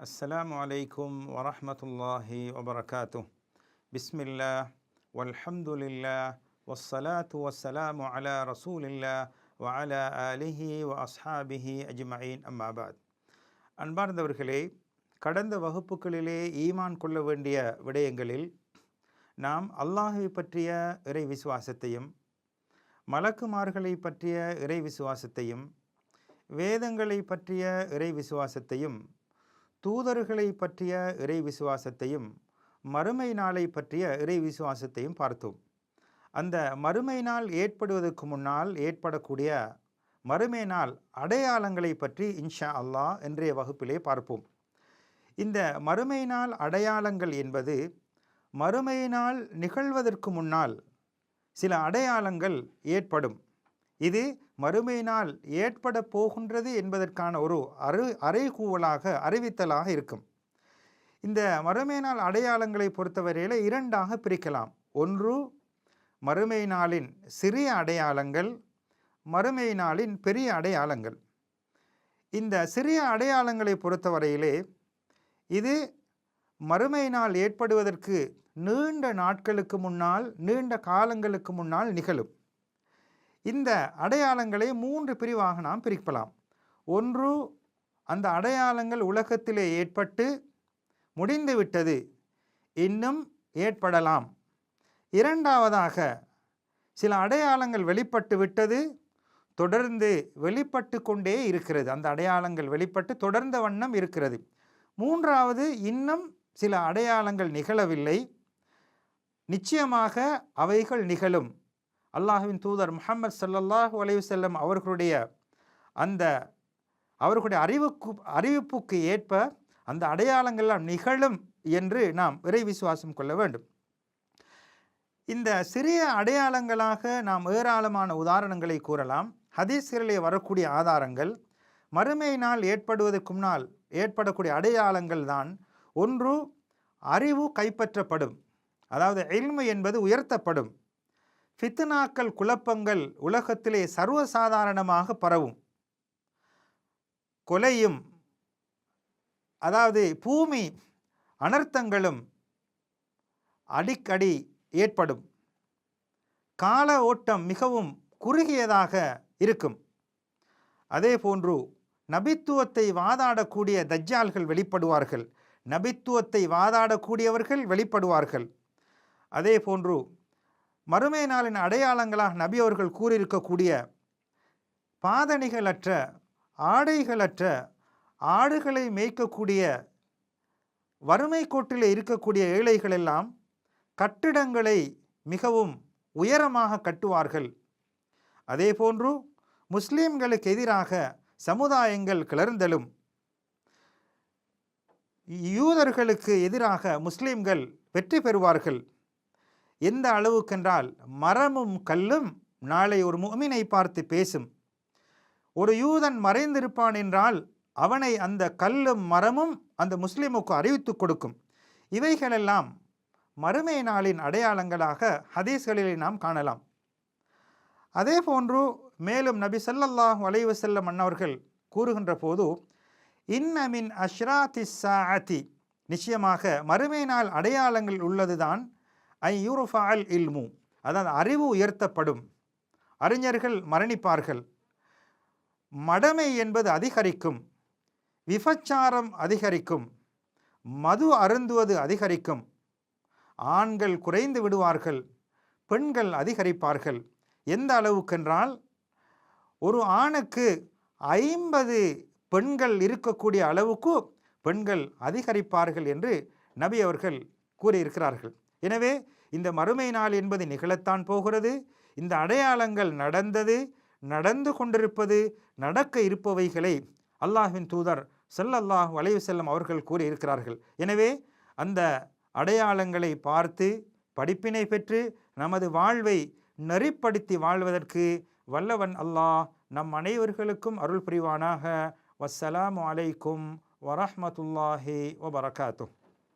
அஸ்ஸலாமு அலைக்கும் வரஹ்மத்துல்லாஹி வபரகாத்துஹ். பிஸ்மில்லாஹ் வல்ஹம்துலில்லாஹ் வஸ்ஸலாத்து வஸ்ஸலாமு அலா ரசூலில்லாஹ் வ அலா ஆலிஹி வ அஸ்ஹாபிஹி அஜ்மஈன். அம்மா பாத். அன்பார்ந்தவர்களே, கடந்த வகுப்புகளிலே ஈமான் கொள்ள வேண்டிய விடயங்களில் நாம் அல்லாஹை பற்றிய இறை விசுவாசத்தையும், மலக்குமார்களை பற்றிய இறை விசுவாசத்தையும், வேதங்களை பற்றிய இறை விசுவாசத்தையும், தூதர்களை பற்றிய இறை விசுவாசத்தையும், மறுமை நாளை பற்றிய இறை விசுவாசத்தையும் பார்த்தோம். அந்த மறுமை நாள் ஏற்படுவதற்கு முன்னால் ஏற்படக்கூடிய மறுமை நாள் அடையாளங்களை பற்றி இன்ஷா அல்லாஹ் இன்றைய வகுப்பிலே பார்ப்போம். இந்த மறுமை நாள் அடையாளங்கள் என்பது மறுமை நாள் நிகழ்வதற்கு முன்னால் சில அடையாளங்கள் ஏற்படும். இது மறுமை நாள் ஏற்பட போகின்றது என்பதற்கான ஒரு அறைகூவலாக அறிவித்தலாக இருக்கும். இந்த மறுமை நாள் அடையாளங்களை பொறுத்தவரையில் இரண்டாக பிரிக்கலாம். ஒன்று மறுமை நாளின் சிறிய அடையாளங்கள், மறுமை நாளின் பெரிய அடையாளங்கள். இந்த சிறிய அடையாளங்களை பொறுத்தவரையிலே இது மறுமை நாள் ஏற்படுவதற்கு நீண்ட நாட்களுக்கு முன்னால், நீண்ட காலங்களுக்கு முன்னால் நிகழும். இந்த அடையாளங்களை 3 பிரிவாக நாம் பிரிக்கலாம். ஒன்று, அந்த அடையாளங்கள் உலகத்திலே ஏற்பட்டு முடிந்துவிட்டது, இன்னும் ஏற்படலாம். இரண்டாவதாக, சில அடையாளங்கள் வெளிப்பட்டு விட்டது, தொடர்ந்து வெளிப்பட்டு கொண்டே இருக்கிறது. அந்த அடையாளங்கள் வெளிப்பட்டு தொடர்ந்த வண்ணம் இருக்கிறது. மூன்றாவது, இன்னும் சில அடையாளங்கள் நிகழவில்லை, நிச்சயமாக அவைகள் நிகழும். அல்லாஹ்வின் தூதர் முஹம்மது ஸல்லல்லாஹு அலைஹி வஸல்லம் அவர்களுடைய அறிவிப்புக்கு ஏற்ப அந்த அடையாளங்கள்லாம் நிகழும் என்று நாம் இறை விசுவாசம் கொள்ள வேண்டும். இந்த சிறிய அடையாளங்களாக நாம் ஏராளமான உதாரணங்களை கூறலாம். ஹதீஸ்களிலே வரக்கூடிய ஆதாரங்கள் மறுமை நாள் ஏற்படுவதற்கு முன்னால் ஏற்படக்கூடிய அடையாளங்கள் தான். ஒன்று, அறிவு கைப்பற்றப்படும், அதாவது இல்மு என்பது உயர்த்தப்படும். ஃபித்னாக்கள், குழப்பங்கள் உலகத்திலே சர்வசாதாரணமாக பரவும். கொலையும், அதாவது பூமி அனர்த்தங்களும் அடிக்கடி ஏற்படும். கால ஓட்டம் மிகவும் குறுகியதாக இருக்கும். அதே போன்று நபித்துவத்தை வாதாடக்கூடிய தஜ்ஜால்கள் வெளிப்படுவார்கள், நபித்துவத்தை வாதாடக்கூடியவர்கள் வெளிப்படுவார்கள். அதே போன்று மறுமை நாளின் அடையாளங்களாக நபி அவர்கள் கூறியிருக்கக்கூடிய பாதணிகளற்ற, ஆடைகளற்ற, ஆடுகளை மேய்க்கக்கூடிய, வறுமை கோட்டில் இருக்கக்கூடிய ஏழைகள் எல்லாம் கட்டிடங்களை மிகவும் உயரமாக கட்டுவார்கள். அதே போன்று முஸ்லீம்களுக்கு எதிராக சமுதாயங்கள் கிளர்ந்தெழும். யூதர்களுக்கு எதிராக முஸ்லீம்கள் வெற்றி பெறுவார்கள். எந்த அளவுக்கென்றால் மரமும் கல்லும் நாளை ஒரு முஃமினை பார்த்து பேசும். ஒரு யூதன் மறைந்திருப்பான் என்றால் அவனை அந்த கல்லும் மரமும் அந்த முஸ்லிமுக்கு அறிவித்து கொடுக்கும். இவைகளெல்லாம் மறுமை நாளின் அடையாளங்களாக ஹதீஸ்களிலே நாம் காணலாம். அதே போன்று மேலும் நபி ஸல்லல்லாஹு அலைஹி வஸல்லம் அன்னவர்கள் கூறுகின்ற போது, இன்ன மின் அஷ்ராத்திஸ் ஸாஅத்தி, நிச்சயமாக மறுமை நாள் அடையாளங்கள் உள்ளதுதான் ஐ யுர்ஃபஅல் இல்மு, அதாவது அறிவு உயர்த்தப்படும், அறிஞர்கள் மரணிப்பார்கள், மடமை என்பது அதிகரிக்கும், விபச்சாரம் அதிகரிக்கும், மது அருந்துவது அதிகரிக்கும், ஆண்கள் குறைந்து விடுவார்கள், பெண்கள் அதிகரிப்பார்கள். எந்த அளவுக்கென்றால் ஒரு ஆணுக்கு 50 பெண்கள் இருக்கக்கூடிய அளவுக்கு பெண்கள் அதிகரிப்பார்கள் என்று நபி அவர்கள் கூறியிருக்கிறார்கள். எனவே இந்த மறுமை நாள் என்பது நிகழத்தான் போகிறது. இந்த அடையாளங்கள் நடந்தது, நடந்து கொண்டிருப்பது, நடக்க இருப்பவைகளை அல்லாஹ்வின் தூதர் ஸல்லல்லாஹு அலைஹி வஸல்லம் அவர்கள் கூறியிருக்கிறார்கள். எனவே அந்த அடையாளங்களை பார்த்து படிப்பினை பெற்று நமது வாழ்வை நெறிப்படுத்தி வாழ்வதற்கு வல்லவன் அல்லாஹ் நம் அனைவர்களுக்கும் அருள் புரிவானாக. வஸ்ஸலாமு அலைக்கும் வரஹ்மத்துல்லாஹி வபரகாத்துஹ்.